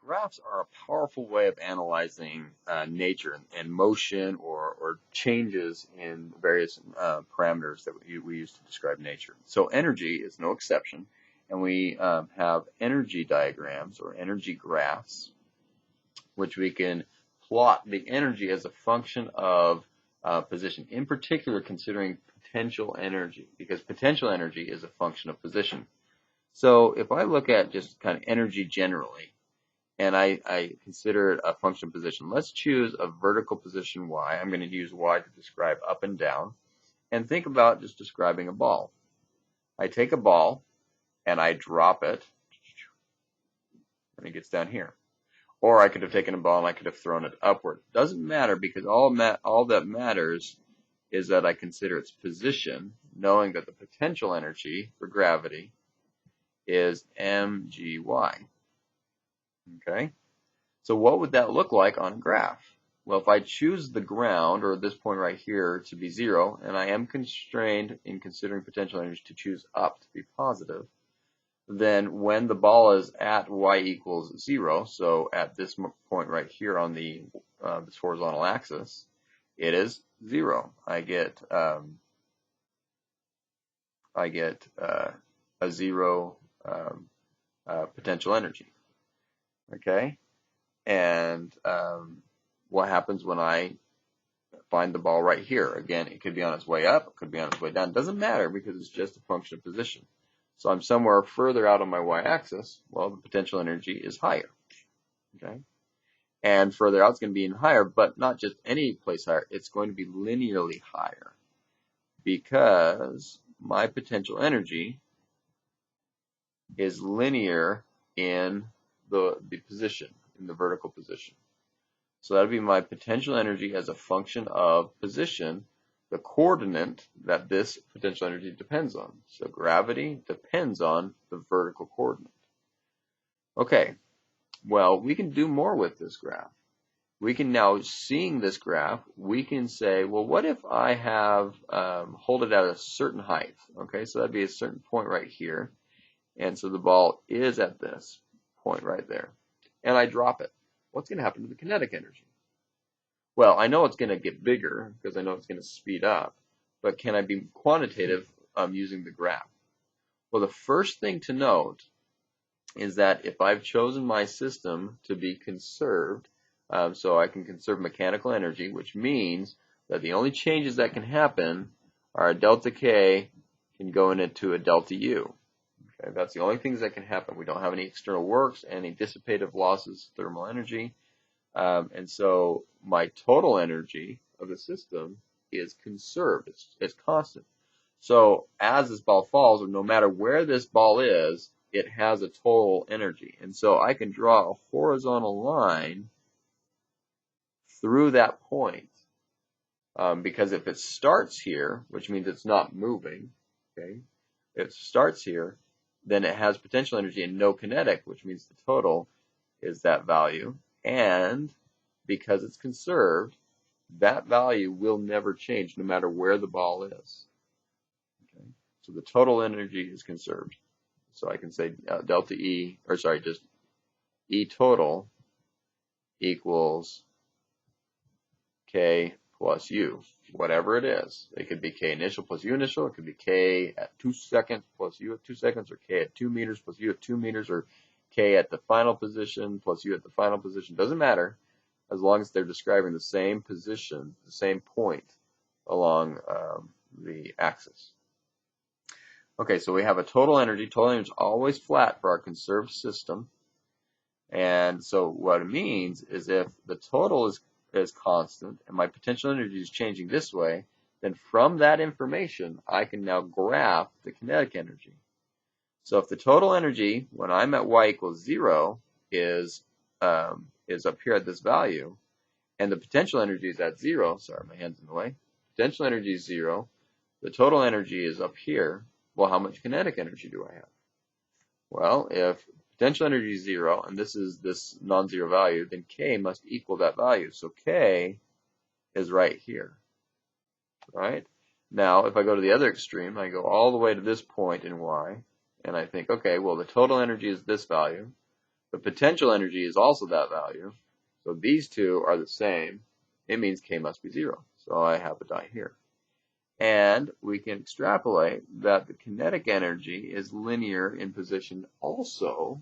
graphs are a powerful way of analyzing nature and motion or changes in various parameters that we use to describe nature. So energy is no exception, and we have energy diagrams or energy graphs, which we can plot the energy as a function of position, in particular considering potential energy, because potential energy is a function of position. So if I look at just kind of energy generally, and I consider it a function of position, let's choose a vertical position y. I'm going to use y to describe up and down, and think about just describing a ball. I take a ball and I drop it, and it gets down here. Or I could have taken a ball and I could have thrown it upward. Doesn't matter, because all that matters is that I consider its position, knowing that the potential energy for gravity is mgy. Okay? So what would that look like on a graph? Well, if I choose the ground, or this point right here, to be 0, and I am constrained in considering potential energy to choose up to be positive, then when the ball is at y equals 0, so at this point right here on the this horizontal axis, it is 0. I get a 0 potential energy. Okay, and what happens when I find the ball right here? Again, it could be on its way up, it could be on its way down. It doesn't matter, because it's just a function of position. So I'm somewhere further out on my y-axis. Well, the potential energy is higher. Okay, and further out it's going to be even higher, but not just any place higher. It's going to be linearly higher, because my potential energy is linear in the position, in the vertical position. So that would be my potential energy as a function of position, the coordinate that this potential energy depends on. So gravity depends on the vertical coordinate. Okay, well, we can do more with this graph. We can now, seeing this graph, we can say, well, what if I have, hold it at a certain height? Okay, so that'd be a certain point right here. And so the ball is at this point right there. And I drop it. What's going to happen to the kinetic energy? Well, I know it's going to get bigger, because I know it's going to speed up. But can I be quantitative using the graph? Well, the first thing to note is that if I've chosen my system to be conserved, so I can conserve mechanical energy, which means that the only changes that can happen are a delta K can go into a delta U. Okay, that's the only things that can happen. We don't have any external works, any dissipative losses, thermal energy. And so my total energy of the system is conserved. It's constant. So as this ball falls, or no matter where this ball is, it has a total energy. And so I can draw a horizontal line through that point. Because if it starts here, which means it's not moving, okay, it starts here, then it has potential energy and no kinetic, which means the total is that value. And because it's conserved, that value will never change no matter where the ball is. Okay? So the total energy is conserved. So I can say delta E, or sorry, just E total equals K plus U, whatever it is. It could be K initial plus U initial. It could be K at 2 seconds plus U at 2 seconds, or K at 2 meters plus U at 2 meters, or K at the final position plus U at the final position. Doesn't matter, as long as they're describing the same position, the same point along the axis. Okay, so we have a total energy. Total energy is always flat for our conserved system. And so what it means is if the total is constant and my potential energy is changing this way, then from that information, I can now graph the kinetic energy. So if the total energy when I'm at y equals 0 is up here at this value, and the potential energy is at 0, sorry, my hand's in the way, potential energy is 0, the total energy is up here, well, how much kinetic energy do I have? Well, if potential energy is 0, and this is this non-zero value, then K must equal that value. So K is right here, right? Now, if I go to the other extreme, I go all the way to this point in Y, and I think, okay, well, the total energy is this value, The potential energy is also that value. So these two are the same. It means K must be 0. So I have a dot here. And we can extrapolate that the kinetic energy is linear in position also,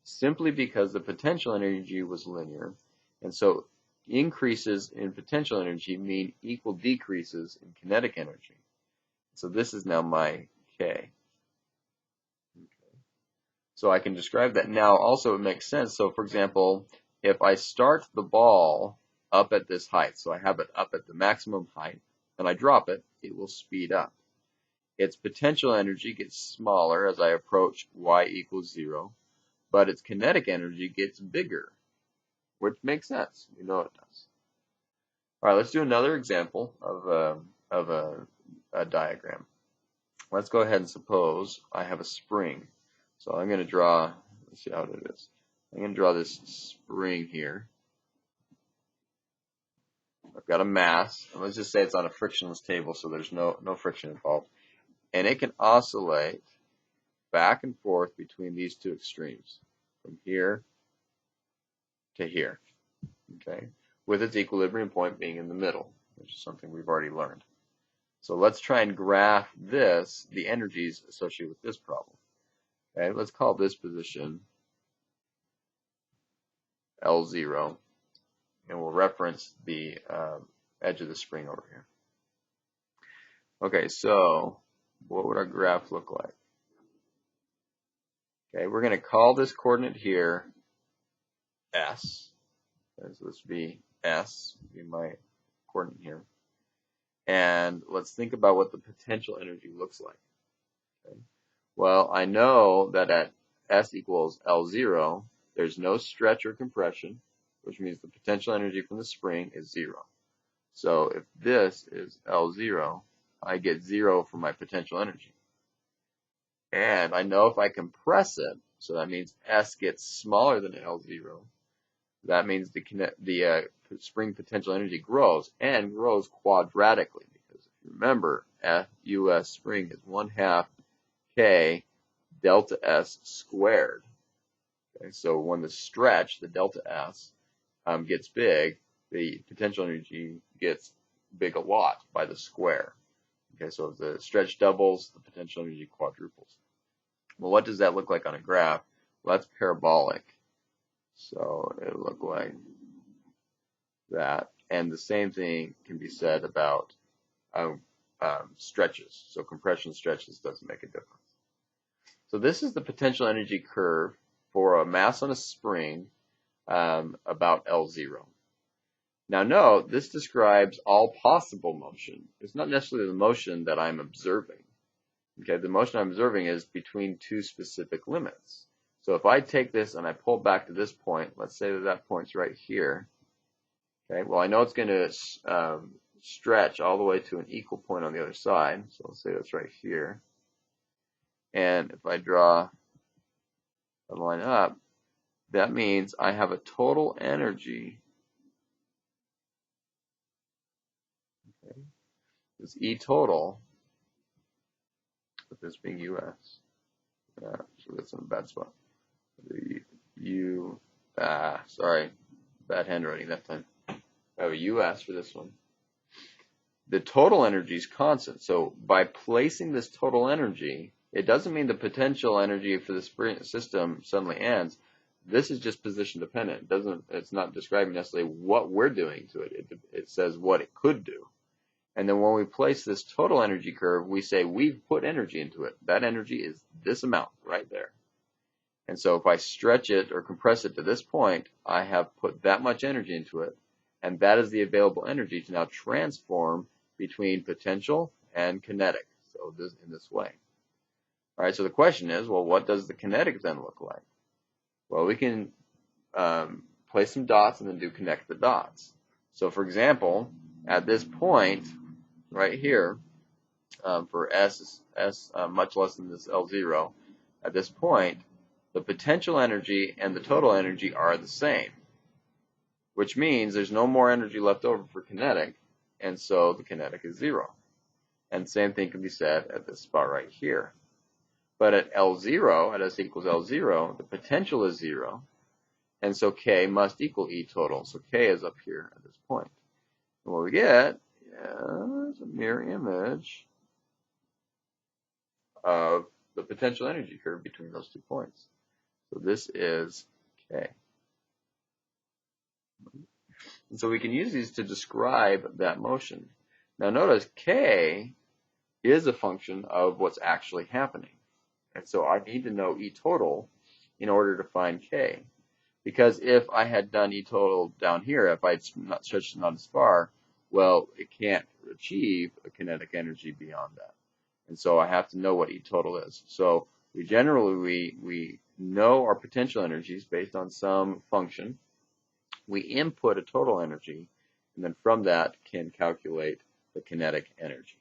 simply because the potential energy was linear. And so increases in potential energy mean equal decreases in kinetic energy. So this is now my K. So I can describe that now. Also, it makes sense. So for example, if I start the ball up at this height, so I have it up at the maximum height, and I drop it, it will speed up. Its potential energy gets smaller as I approach y equals 0, but its kinetic energy gets bigger, which makes sense. You know it does. All right, let's do another example of a diagram. Let's go ahead and suppose I have a spring. So I'm going to draw, let's see how it is. I'm going to draw this spring here. I've got a mass, and let's just say it's on a frictionless table, so there's no friction involved. And it can oscillate back and forth between these two extremes, from here to here, okay, with its equilibrium point being in the middle, which is something we've already learned. So let's try and graph this, the energies associated with this problem. Okay, let's call this position L0, and we'll reference the edge of the spring over here. Okay, so what would our graph look like? Okay, we're going to call this coordinate here S. Okay, so this would be S, would be my coordinate here. And let's think about what the potential energy looks like. Okay. Well, I know that at S equals L0, there's no stretch or compression, which means the potential energy from the spring is 0. So if this is L0, I get 0 for my potential energy. And I know if I compress it, so that means S gets smaller than L0, that means the spring potential energy grows, and grows quadratically, because if you remember, US spring is 1/2 K delta S squared. Okay, so when the stretch, the delta S, gets big, the potential energy gets big a lot by the square. Okay, so if the stretch doubles, the potential energy quadruples. Well, what does that look like on a graph? Well, that's parabolic. So it'll look like that. And the same thing can be said about stretches. So compression stretches doesn't make a difference. So this is the potential energy curve for a mass on a spring about L0. Now note, this describes all possible motion. It's not necessarily the motion that I'm observing. Okay, the motion I'm observing is between two specific limits. So if I take this and I pull back to this point, let's say that that point's right here. Okay, well I know it's going to stretch all the way to an equal point on the other side. So let's say that's right here. And if I draw a line up, that means I have a total energy. Okay, it's E total, with this being US. So that's in a bad spot. Sorry, bad handwriting that time. I have a US for this one. The total energy is constant. So by placing this total energy, it doesn't mean the potential energy for the spring system suddenly ends. This is just position dependent. It's not describing necessarily what we're doing to it. It says what it could do. And then when we place this total energy curve, we say we've put energy into it. That energy is this amount right there. And so if I stretch it or compress it to this point, I have put that much energy into it. And that is the available energy to now transform between potential and kinetic. So in this way. All right, so the question is, well, what does the kinetic then look like? Well, we can place some dots and then do connect the dots. So for example, at this point right here, for S much less than this L0, at this point, the potential energy and the total energy are the same, which means there's no more energy left over for kinetic, and so the kinetic is 0. And same thing can be said at this spot right here. But at L0, at S equals L0, the potential is 0, And so K must equal E total. So K is up here at this point. And what we get is a mirror image of the potential energy curve between those 2 points. So this is K. And so we can use these to describe that motion. Now notice K is a function of what's actually happening. And so I need to know E total in order to find K. Because if I had done E total down here, if I'd not stretched it not as far, well, it can't achieve a kinetic energy beyond that. And so I have to know what E total is. So we know our potential energies based on some function. We input a total energy, and then from that can calculate the kinetic energy.